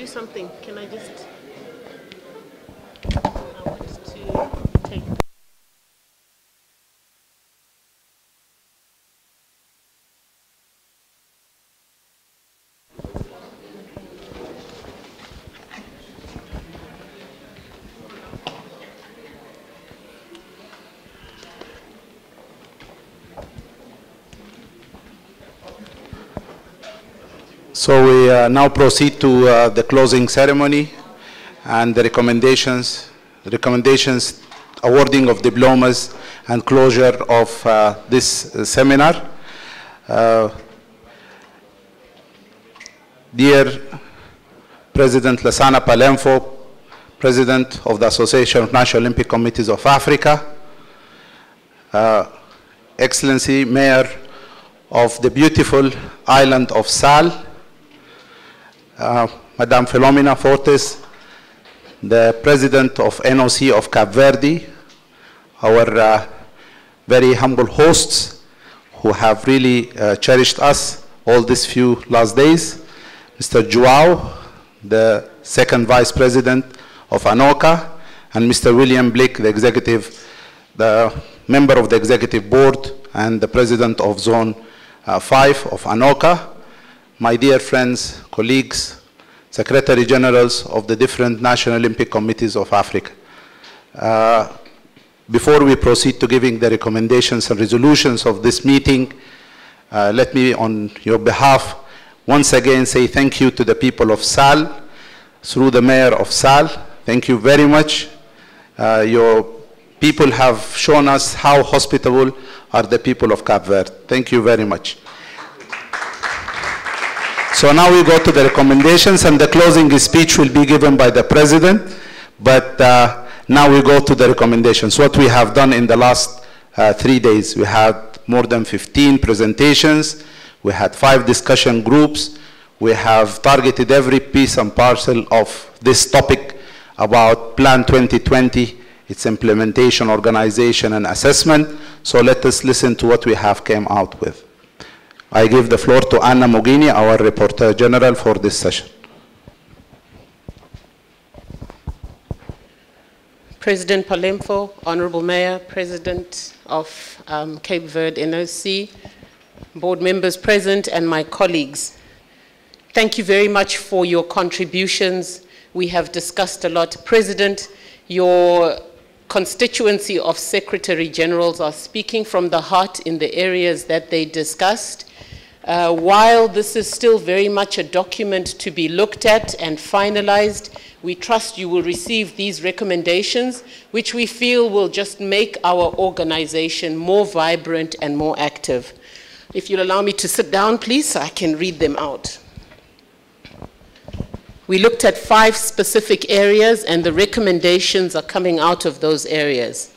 do something. Can I just... I want to take... So we now proceed to the closing ceremony and the recommendations awarding of diplomas and closure of this seminar. Dear President Lassana Palenfo, President of the Association of National Olympic Committees of Africa, Excellency Mayor of the beautiful island of Sal, Madame Philomena Fortes, the President of NOC of Cape Verde, our very humble hosts who have really cherished us all these few last days, Mr. Joao, the Second Vice President of ANOC, and Mr. William Blick, the member of the Executive Board and the President of Zone 5 of ANOC, my dear friends, colleagues, Secretary Generals of the different National Olympic Committees of Africa. Before we proceed to giving the recommendations and resolutions of this meeting, let me on your behalf once again say thank you to the people of Sal, through the Mayor of Sal. Thank you very much. Your people have shown us how hospitable are the people of Cape Verde. Thank you very much. So now we go to the recommendations, and the closing speech will be given by the President, but now we go to the recommendations. What we have done in the last 3 days, we had more than 15 presentations, we had 5 discussion groups, we have targeted every piece and parcel of this topic about Plan 2020, its implementation, organization, and assessment. So let us listen to what we have came out with. I give the floor to Anna Mogini, our Reporter General for this session. President Palenfo, Honorable Mayor, President of Cape Verde NOC, board members present, and my colleagues. Thank you very much for your contributions. We have discussed a lot. President, your constituency of Secretary Generals are speaking from the heart in the areas that they discussed. While this is still very much a document to be looked at and finalized, we trust you will receive these recommendations, which we feel will just make our organization more vibrant and more active. If you'll allow me to sit down, please, so I can read them out. We looked at 5 specific areas, and the recommendations are coming out of those areas.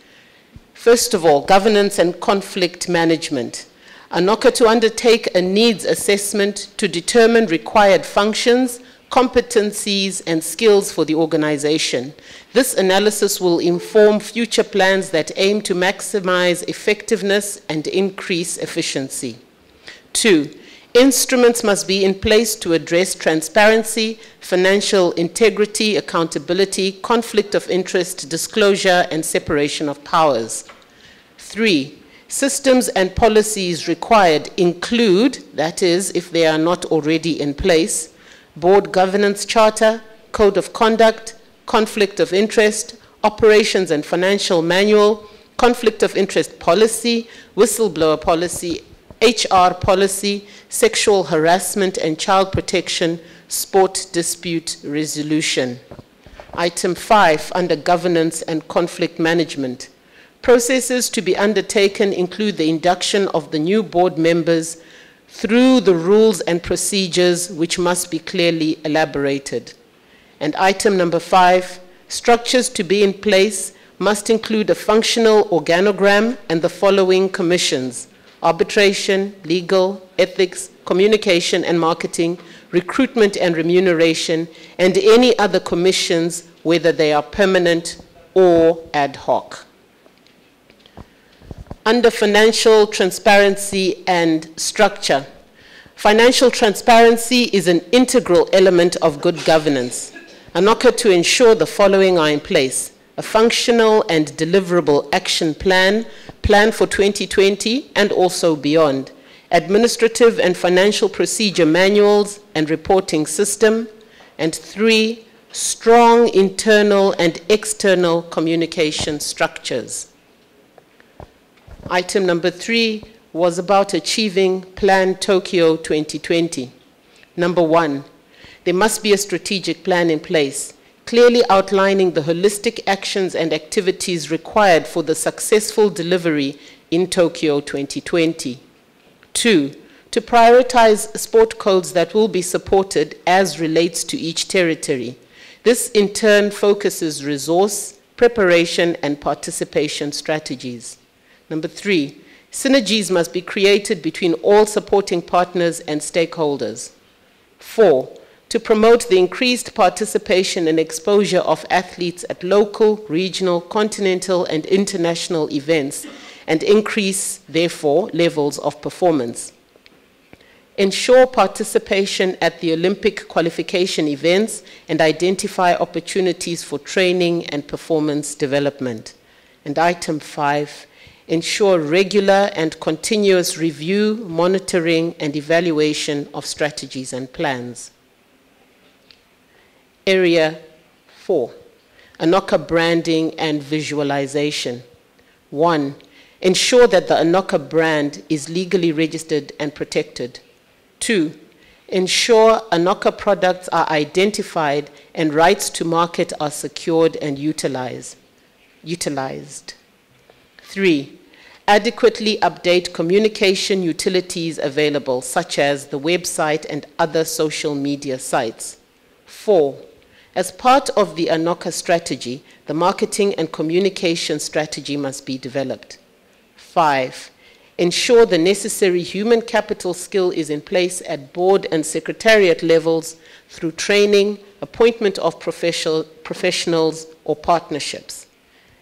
First of all, governance and conflict management. ANOC to undertake a needs assessment to determine required functions, competencies, and skills for the organization. This analysis will inform future plans that aim to maximize effectiveness and increase efficiency. 2, instruments must be in place to address transparency, financial integrity, accountability, conflict of interest, disclosure, and separation of powers. 3, systems and policies required include, that is, if they are not already in place, board governance charter, code of conduct, conflict of interest, operations and financial manual, conflict of interest policy, whistleblower policy, HR policy, sexual harassment and child protection, sport dispute resolution. Item 5, under governance and conflict management. Processes to be undertaken include the induction of the new board members through the rules and procedures which must be clearly elaborated. And item number 5, structures to be in place must include a functional organogram and the following commissions: arbitration, legal, ethics, communication and marketing, recruitment and remuneration, and any other commissions, whether they are permanent or ad hoc. Under financial transparency and structure, Financial transparency is an integral element of good governance. ANOC to ensure the following are in place: a functional and deliverable action plan for 2020 and also beyond, administrative and financial procedure manuals and reporting system, and 3, strong internal and external communication structures. Item number 3 was about achieving Plan Tokyo 2020. Number 1, there must be a strategic plan in place, clearly outlining the holistic actions and activities required for the successful delivery in Tokyo 2020. 2, to prioritize sport codes that will be supported as relates to each territory. This in turn focuses resource, preparation, and participation strategies. Number 3, synergies must be created between all supporting partners and stakeholders. 4, to promote the increased participation and exposure of athletes at local, regional, continental, and international events, and increase, therefore, levels of performance. Ensure participation at the Olympic qualification events and identify opportunities for training and performance development. And item 5, ensure regular and continuous review, monitoring, and evaluation of strategies and plans. Area 4, ANOC branding and visualization. 1, ensure that the ANOC brand is legally registered and protected. 2, ensure ANOC products are identified and rights to market are secured and utilized. 3, adequately update communication utilities available, such as the website and other social media sites. 4, as part of the ANOC strategy, the marketing and communication strategy must be developed. 5, ensure the necessary human capital skill is in place at board and secretariat levels through training, appointment of professionals or partnerships.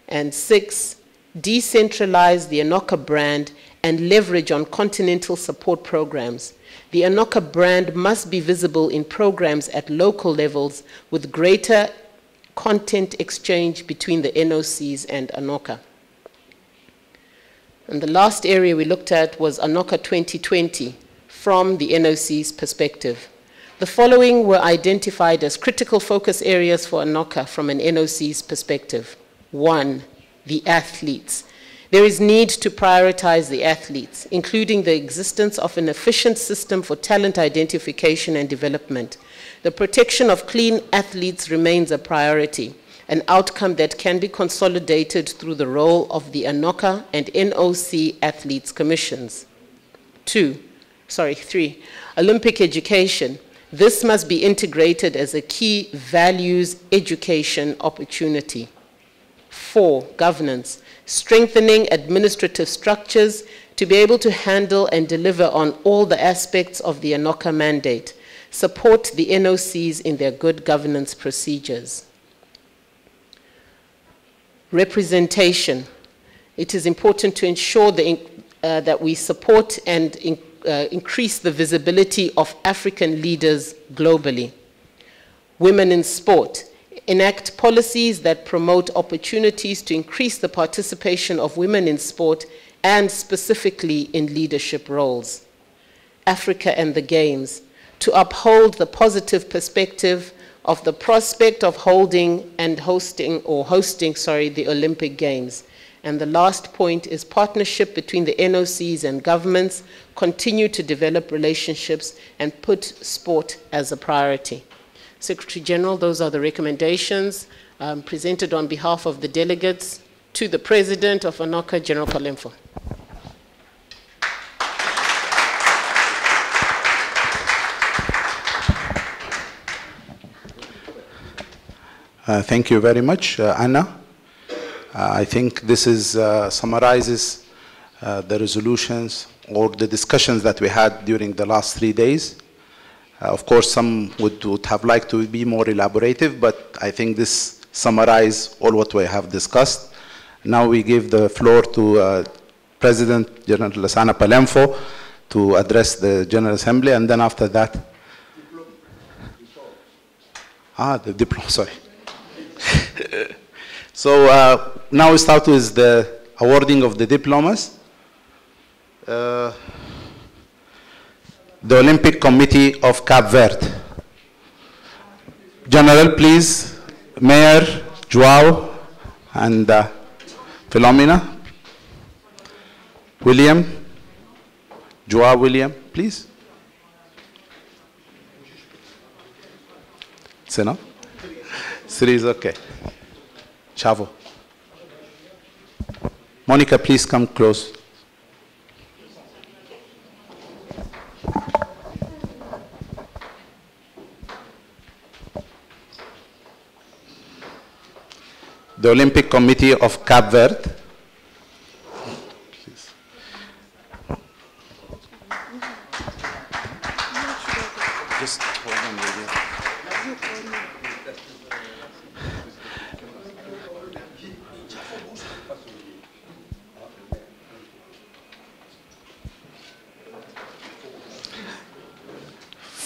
And 6, decentralize the ANOC brand and leverage on continental support programs. The ANOC brand must be visible in programs at local levels with greater content exchange between the NOCs and ANOC. And the last area we looked at was ANOC 2020 from the NOC's perspective. The following were identified as critical focus areas for ANOC from an NOC's perspective. 1, the athletes. There is need to prioritize the athletes, including the existence of an efficient system for talent identification and development. The protection of clean athletes remains a priority, an outcome that can be consolidated through the role of the ANOC and NOC athletes commissions. 3, Olympic education. This must be integrated as a key values education opportunity. 4, governance. Strengthening administrative structures to be able to handle and deliver on all the aspects of the ANOC mandate. Support the NOCs in their good governance procedures. Representation. It is important to ensure that we support and increase the visibility of African leaders globally. Women in sport. Enact policies that promote opportunities to increase the participation of women in sport and specifically in leadership roles. Africa and the Games. To uphold the positive perspective of the prospect of hosting the Olympic Games. And the last point is partnership between the NOCs and governments, continue to develop relationships and put sport as a priority. Secretary General, those are the recommendations presented on behalf of the delegates to the President of ANOC, General Kalemfo. Thank you very much, Anna. I think this summarizes the resolutions or the discussions that we had during the last 3 days. Of course, some would have liked to be more elaborative, but I think this summarizes all what we have discussed. Now we give the floor to President General Lassana Palemfo to address the General Assembly, and then after that, the diploma, sorry. So now we start with the awarding of the diplomas. The Olympic Committee of Cape Verde. General, please, Mayor, Joao, and Philomena. William, Joao William, please. It's enough? 3 is okay. Chavo. Monica, please come close. The Olympic Committee of Cape Verde. Just hold on,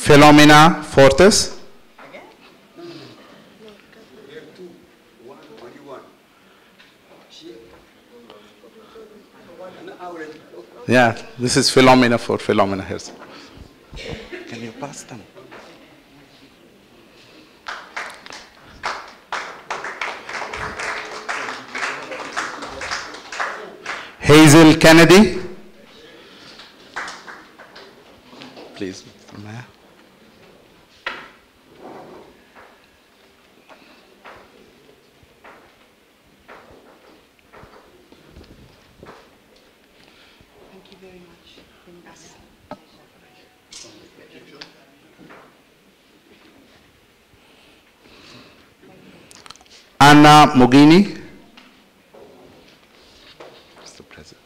Philomena Fortes. Yeah, this is Philomena for Philomena here. Can you pass them? Hazel Kennedy. Please, from there. Thank you very much. Anna Mugini. Mr. President.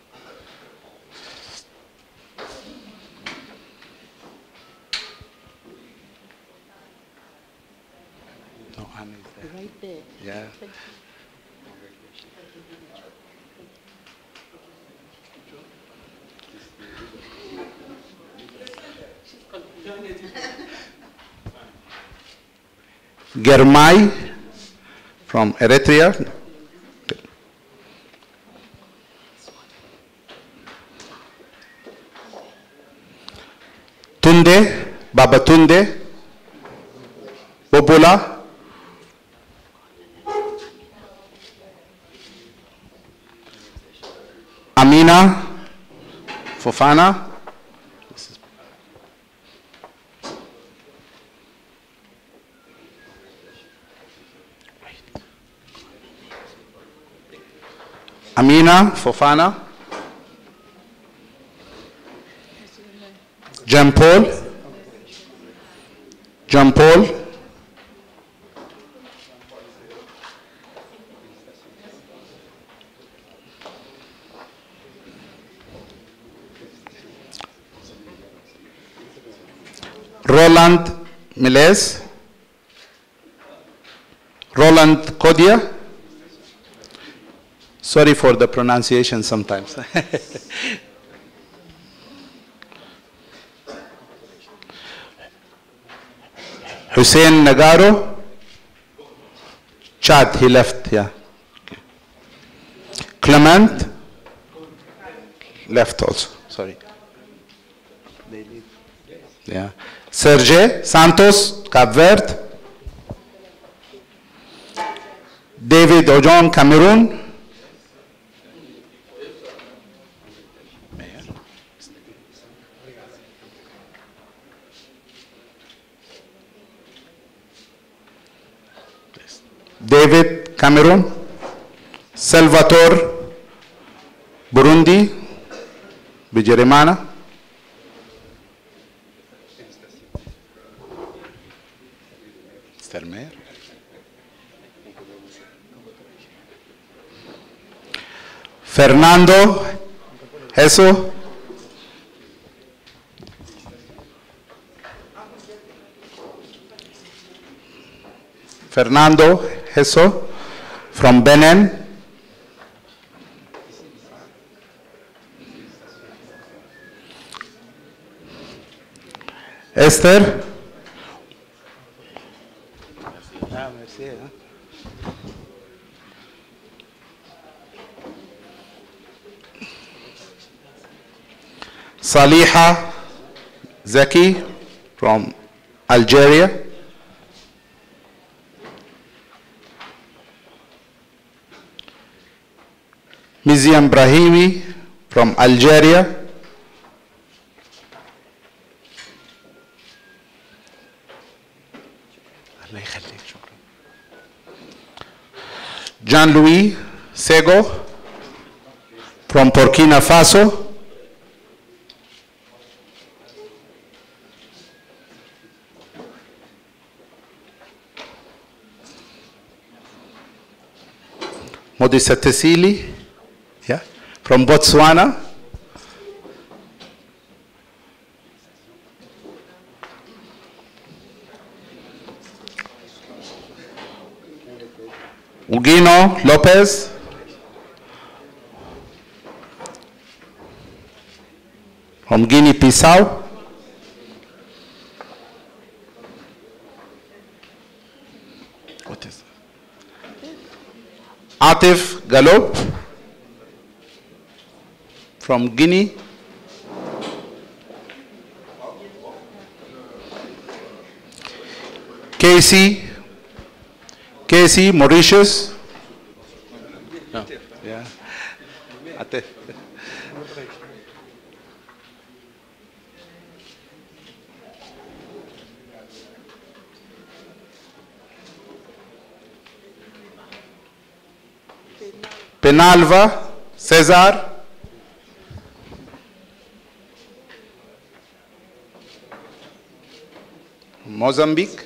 No, Anna is there. Right there. Yeah. Germay from Eritrea. Tunde, Babatunde, Bobula, Amina, Fofana, Amina Fofana, Jean Paul, Roland Miles, Roland Kodia. Sorry for the pronunciation sometimes. Hussein Nagaro, Chad, he left, yeah. Clement, left also, sorry. They leave. Yeah. Serge Santos, Cape Verde. David Ojon, Cameroon. David, Cameroon. Salvatore, Burundi. Bijerimana. Mayor. Fernando, Eso. Fernando Heso from Benin. Esther. Saliha Zaki from Algeria. Miziam Brahimi from Algeria. Jean-Louis Sego from Burkina Faso. Modisa Tesili, yeah, from Botswana. Ugino Lopez. From Guinea-Bissau. What is that? Atif Galop from Guinea. Casey Mauritius. No. Yeah. Atif. Penalva Cesar. Mozambique.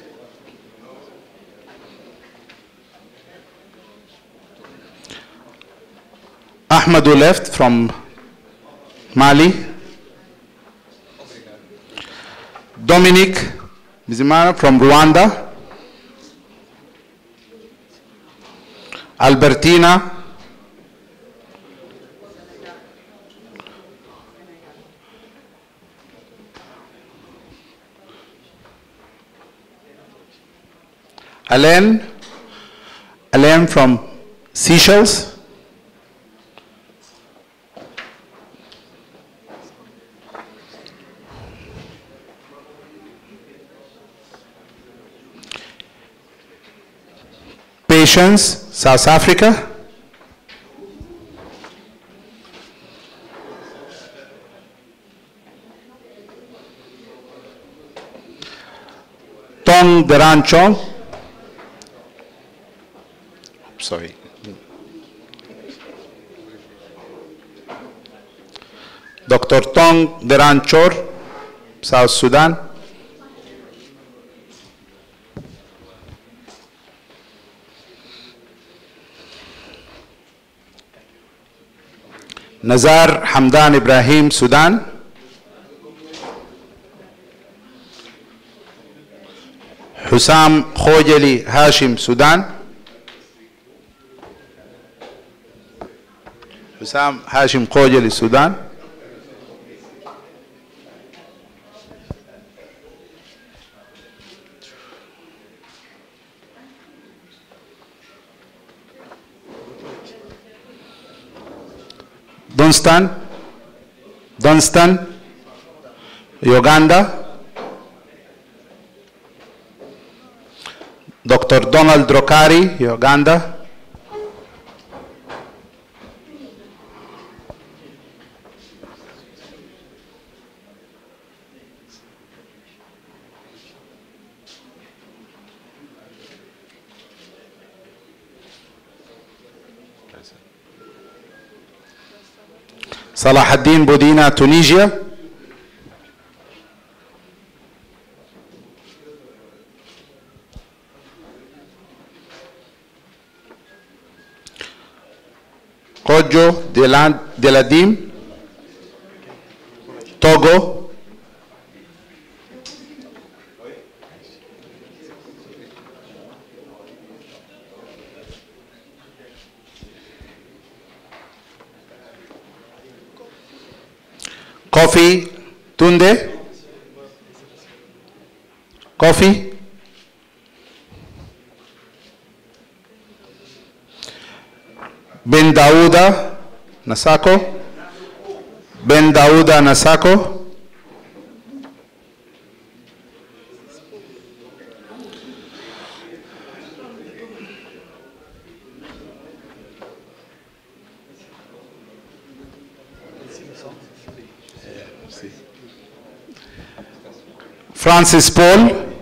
Ahmadou left from Mali. Dominic Bizimana from Rwanda. Albertina Alain from Seychelles. Patience, South Africa. Tong Deranchong. Sorry. Dr. Tong Deranchor, South Sudan. Nazar Hamdan Ibrahim, Sudan. Hussam Khojeli Hashim, Sudan. Hussam Hashim Khojeli, Sudan. Dunstan, Uganda. Dr. Donald Drokari, Uganda. Salahuddin Bodina, Tunisia. Kojo Deladim, Togo. Kofi Tunde, Coffee. Ben Dauda Nasako. Ben Dauda Nasako. Francis Paul,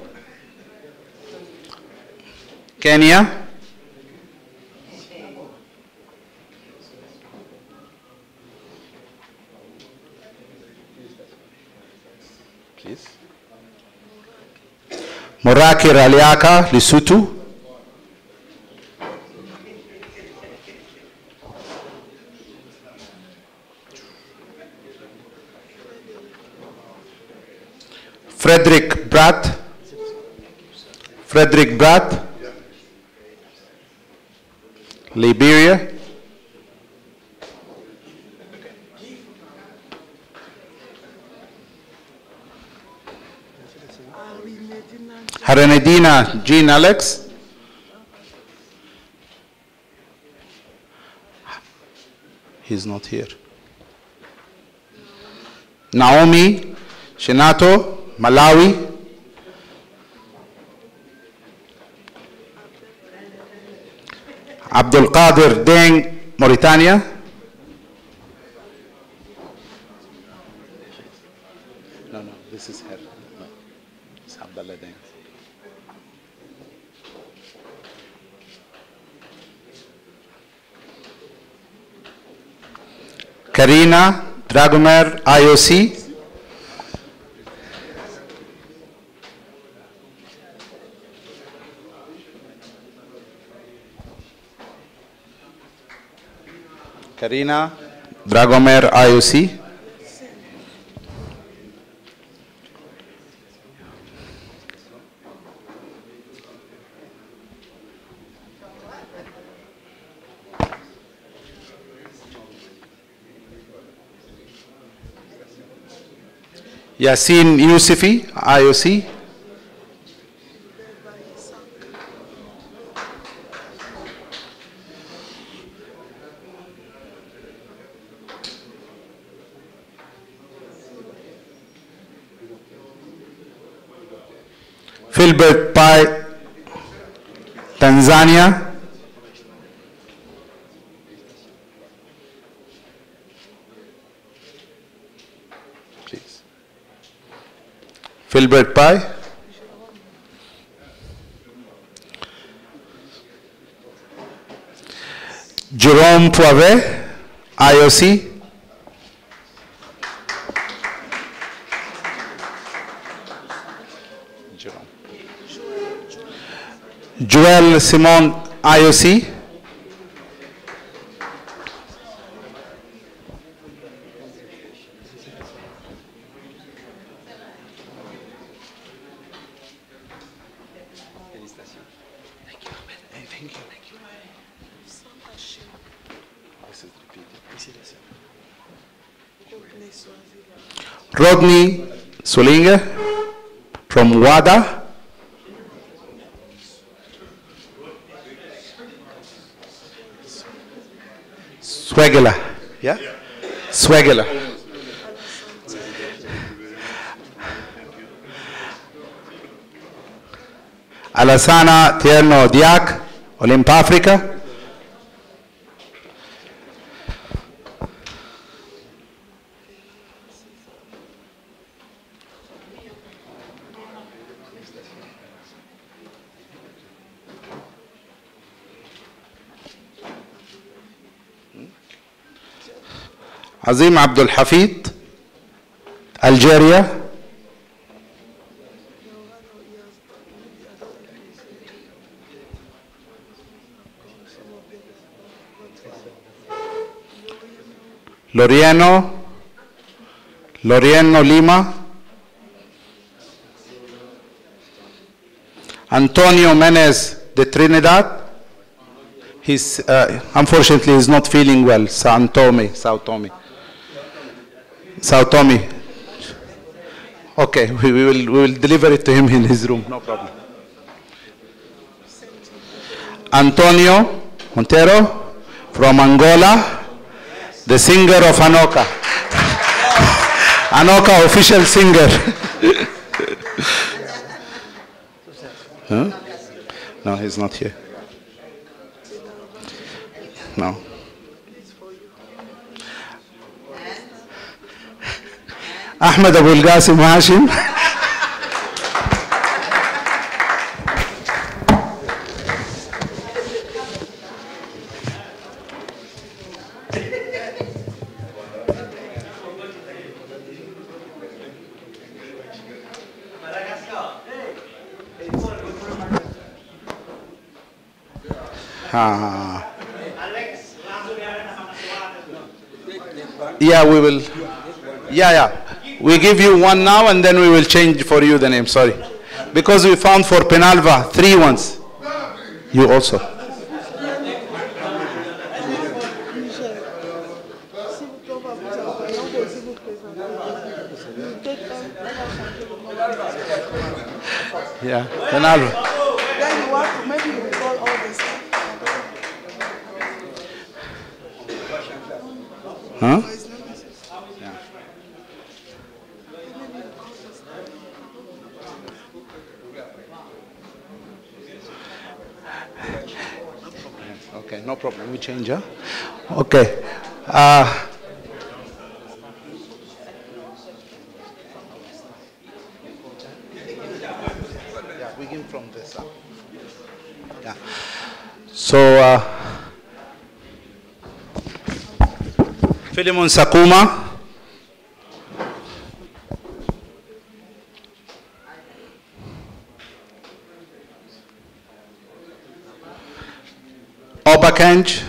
Kenya. Please. Moraki Raliaka, Lesotho. Frederick Bratt, Liberia. Haranedina Jean Alex. He's not here. Naomi Shinato, Malawi. Abdul Qadir Deng, Mauritania. No, this is her. No, it's Abdullah Deng. Karina Dragomer, IOC. Karina Dragomer, IOC. Yasin Yusufi, IOC. Philbert Pai, Tanzania. Please. Philbert Pai. Jerome Poivet, IOC. Joel Simon, IOC. Rodney Solinga from WADA. Swagala, yeah? Swagala. Alasana Tierno Diak, Olymp Africa. Azim Abdul Hafid, Algeria. Lorieno Lima. Antonio Menez de Trinidad. He's unfortunately he's not feeling well. Sao Tome. Okay, we will deliver it to him in his room, no problem. Antonio Montero from Angola, the singer of ANOC-A. ANOC-A official singer. Huh? No, he's not here. No. Ahmed Abul Qasim Hashim. Yeah, we will. Yeah. We give you one now and then we will change for you the name, sorry. Because we found for Penalva 3 ones. You also. Yeah, Penalva. Then you want to, maybe you will call all this. Huh? Okay, no problem. We change, huh? Okay. Yeah, we came from this. Yeah. So, Philemon Sakuma. Obakanj.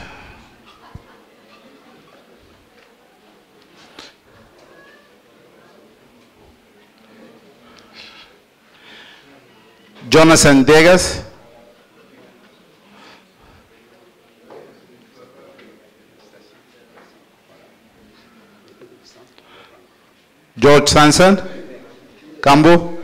Jonathan Degas. George Sanson. Kambu.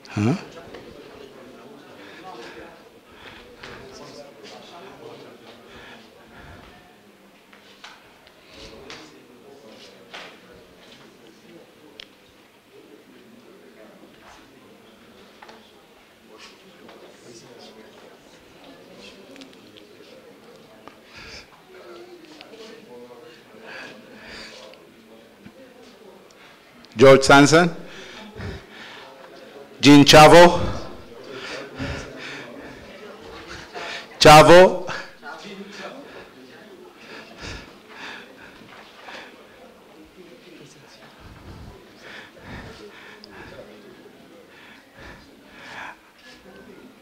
Huh? George Sanson. Jean Chavo. Chavo.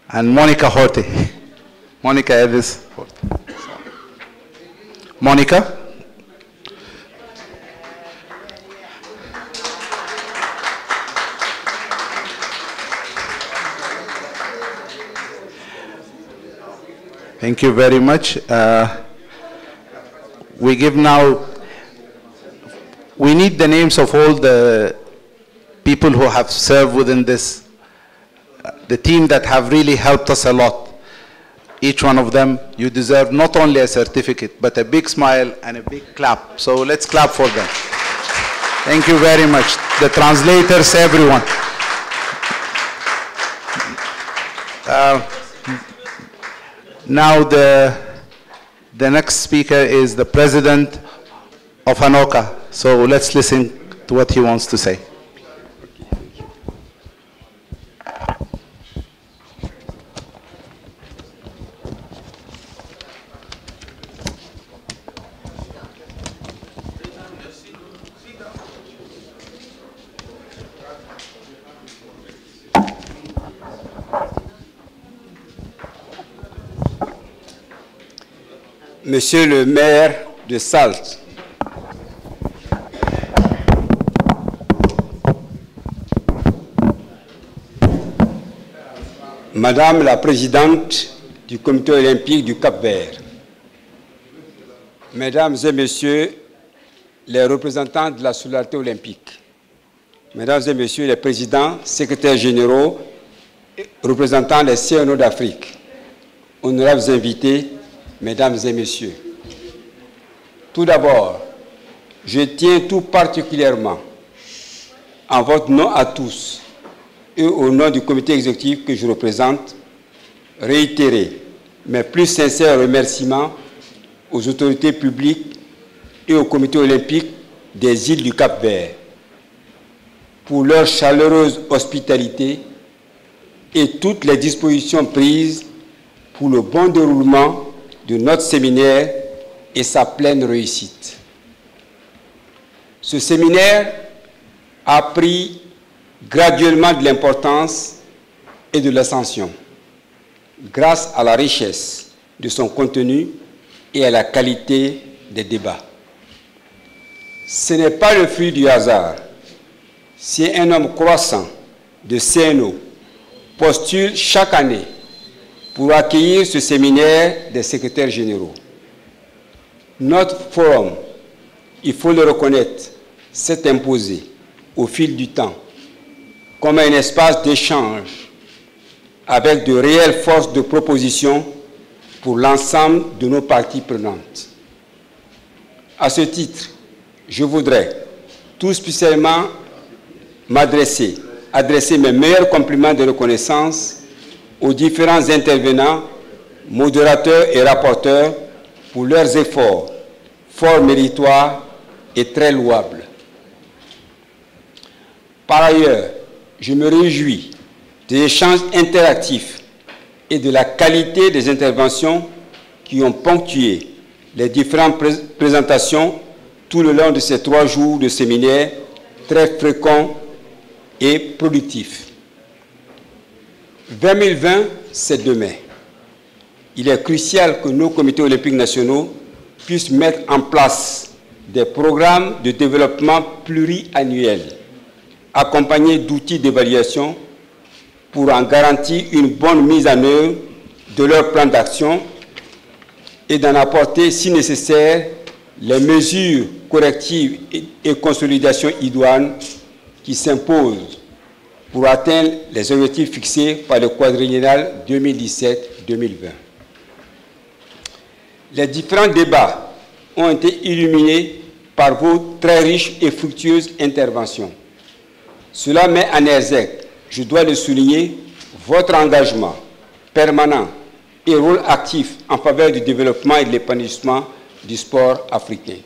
And Monica Horte. Monica Edis Horte. Monica. Thank you very much. We give now, we need the names of all the people who have served within this, the team that have really helped us a lot. Each one of them, you deserve not only a certificate, but a big smile and a big clap. So let's clap for them. Thank you very much. The translators, everyone. Now the next speaker is the president of ANOC-A. So let's listen to what he wants to say. Monsieur le maire de Salte, Madame la Présidente du Comité olympique du Cap-Vert, Mesdames et Messieurs les représentants de la solidarité olympique, Mesdames et Messieurs les présidents, secrétaires généraux, représentants des CNO d'Afrique, honorables invités, Mesdames et Messieurs. Tout d'abord, je tiens tout particulièrement, en votre nom à tous et au nom du comité exécutif que je représente, réitérer mes plus sincères remerciements aux autorités publiques et au comité olympique des îles du Cap-Vert pour leur chaleureuse hospitalité et toutes les dispositions prises pour le bon déroulement de notre séminaire et sa pleine réussite. Ce séminaire a pris graduellement de l'importance et de l'ascension grâce à la richesse de son contenu et à la qualité des débats. Ce n'est pas le fruit du hasard si un nombre croissant de CNO postule chaque année pour accueillir ce séminaire des secrétaires généraux. Notre forum, il faut le reconnaître, s'est imposé au fil du temps comme un espace d'échange avec de réelles forces de proposition pour l'ensemble de nos parties prenantes. À ce titre, je voudrais tout spécialement adresser mes meilleurs compliments de reconnaissance aux différents intervenants, modérateurs et rapporteurs pour leurs efforts fort méritoires et très louables. Par ailleurs, je me réjouis des échanges interactifs et de la qualité des interventions qui ont ponctué les différentes présentations tout le long de ces 3 jours de séminaire très fréquents et productifs. 2020, c'est demain. Il est crucial que nos comités olympiques nationaux puissent mettre en place des programmes de développement pluriannuels, accompagnés d'outils d'évaluation pour en garantir une bonne mise en œuvre de leur plan d'action et d'en apporter, si nécessaire, les mesures correctives et consolidation idoines qui s'imposent pour atteindre les objectifs fixés par le quadriennal 2017-2020. Les différents débats ont été illuminés par vos très riches et fructueuses interventions. Cela met en exergue, je dois le souligner, votre engagement permanent et rôle actif en faveur du développement et de l'épanouissement du sport africain.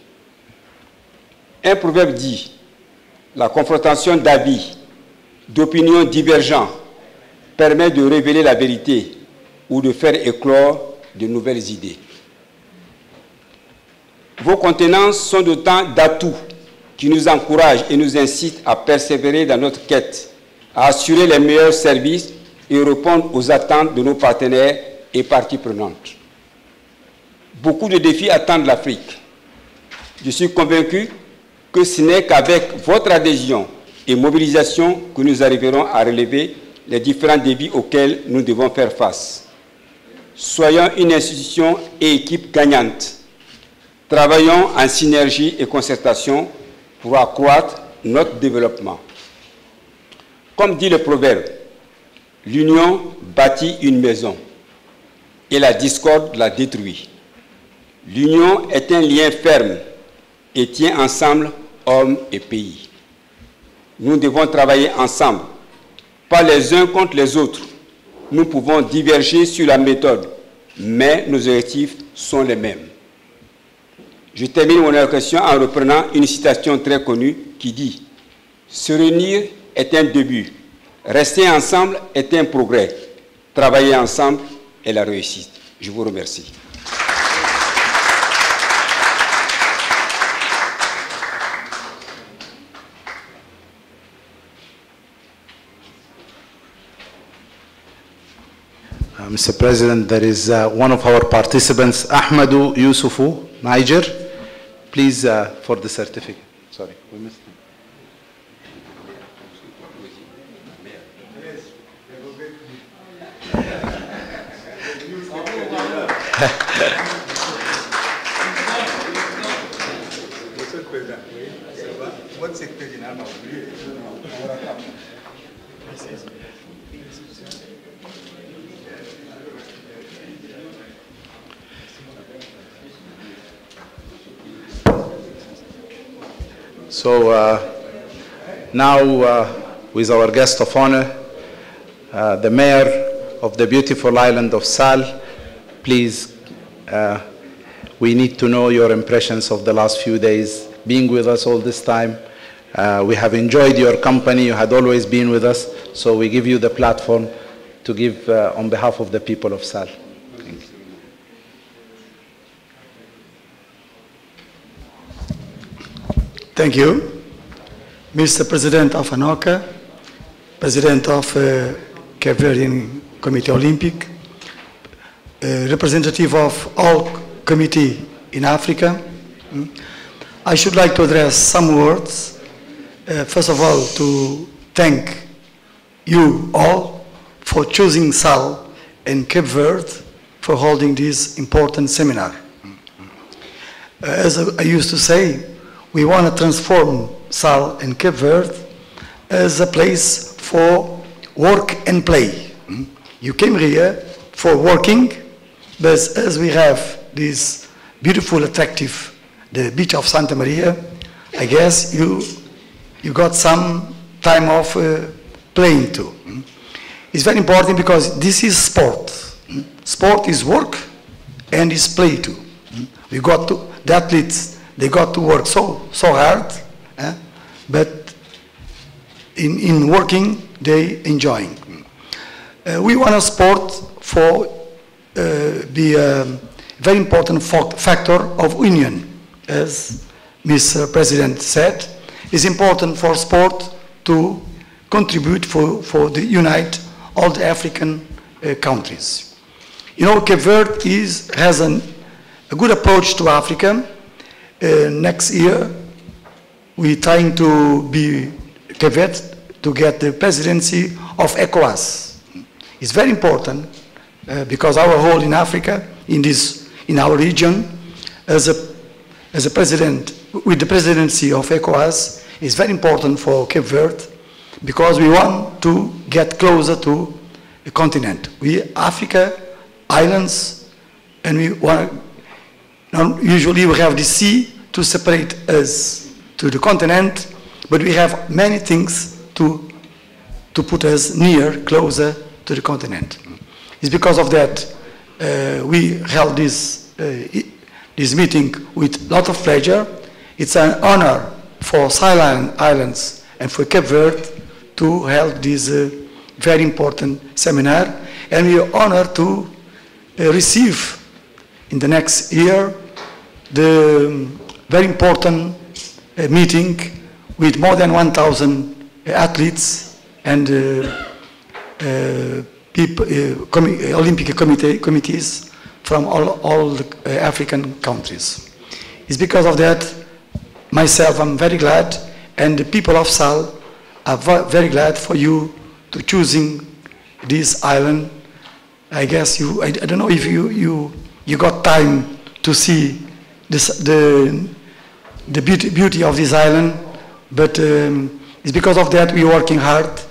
Un proverbe dit, la confrontation d'avis, d'opinions divergentes permet de révéler la vérité ou de faire éclore de nouvelles idées. Vos contenances sont autant d'atouts qui nous encouragent et nous incitent à persévérer dans notre quête, à assurer les meilleurs services et répondre aux attentes de nos partenaires et parties prenantes. Beaucoup de défis attendent l'Afrique. Je suis convaincu que ce n'est qu'avec votre adhésion et mobilisation que nous arriverons à relever les différents défis auxquels nous devons faire face. Soyons une institution et équipe gagnante. Travaillons en synergie et concertation pour accroître notre développement. Comme dit le proverbe, l'union bâtit une maison et la discorde la détruit. L'union est un lien ferme et tient ensemble hommes et pays. Nous devons travailler ensemble, pas les uns contre les autres. Nous pouvons diverger sur la méthode, mais nos objectifs sont les mêmes. Je termine mon allocution en reprenant une citation très connue qui dit « Se réunir est un début, rester ensemble est un progrès, travailler ensemble est la réussite. » Je vous remercie. Mr. President, there is one of our participants, Ahmadou Yusufu, Niger. Please, for the certificate. Sorry, we missed him. So now, with our guest of honor, the mayor of the beautiful island of Sal, please, we need to know your impressions of the last few days, being with us all this time. We have enjoyed your company. You had always been with us, so we give you the platform to give on behalf of the people of Sal. Thank you, Mr. President of ANOC, President of Cabo-verdian Comite Olimpico, representative of all committee in Africa. I should like to address some words. First of all, to thank you all for choosing Sal and Cape Verde for holding this important seminar. As I used to say, we want to transform Sal and Cape Verde as a place for work and play. You came here for working, but as we have this beautiful, attractive, the beach of Santa Maria, I guess you got some time of playing too. It's very important because this is sport. Sport is work and is play too. We got to, the athletes, they got to work so hard, but in working, they enjoying. We want a sport for be a very important factor of union, as Mr. President said. It's important for sport to contribute for the unite all the African countries. You know, Cape Verde has a good approach to Africa. Next year, we're trying to be Cape Verde to get the presidency of ECOWAS. It's very important because our role in Africa, in our region, as a president with the presidency of ECOWAS, is very important for Cape Verde because we want to get closer to the continent. We Africa, islands, and we want. Usually we have the sea to separate us to the continent, but we have many things to put us near, closer to the continent. It's because of that we held this meeting with a lot of pleasure. It's an honor for Sal Islands and for Cape Verde to hold this very important seminar, and we are honored to receive in the next year the very important meeting with more than 1,000 athletes and Olympic committees from all the African countries. It's because of that, myself, I'm very glad, and the people of Sal are very glad for you to choosing this island. I guess I don't know if you got time to see the beauty of this island, but it's because of that we're working hard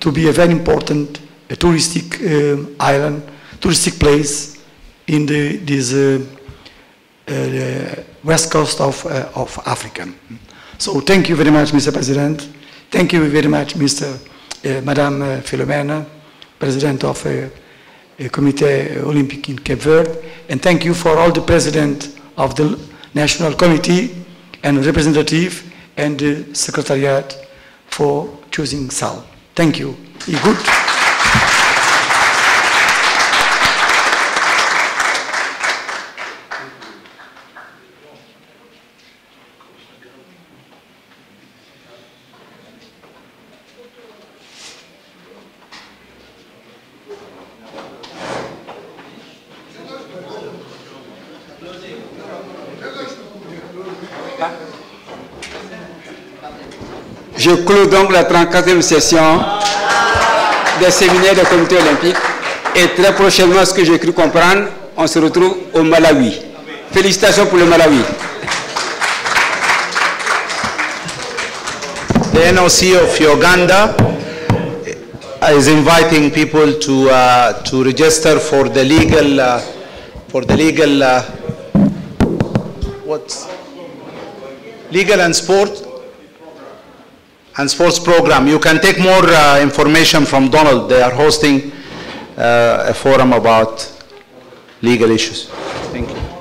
to be a very important touristic island, touristic place in this west coast of Africa. So thank you very much, Mr. President. Thank you very much, Madame Filomena, President of Comite Olimpico in Cape Verde, and thank you for all the President of the National Committee and representative and the Secretariat for choosing Sal. Thank you. Good. Je clôt donc la 34e session des séminaires du Comité olympique et très prochainement, ce que j'ai cru comprendre, on se retrouve au Malawi. Félicitations pour le Malawi. The NOC of Uganda is inviting people to register for the legal legal and sports program. You can take more information from Donald. They are hosting a forum about legal issues. Thank you.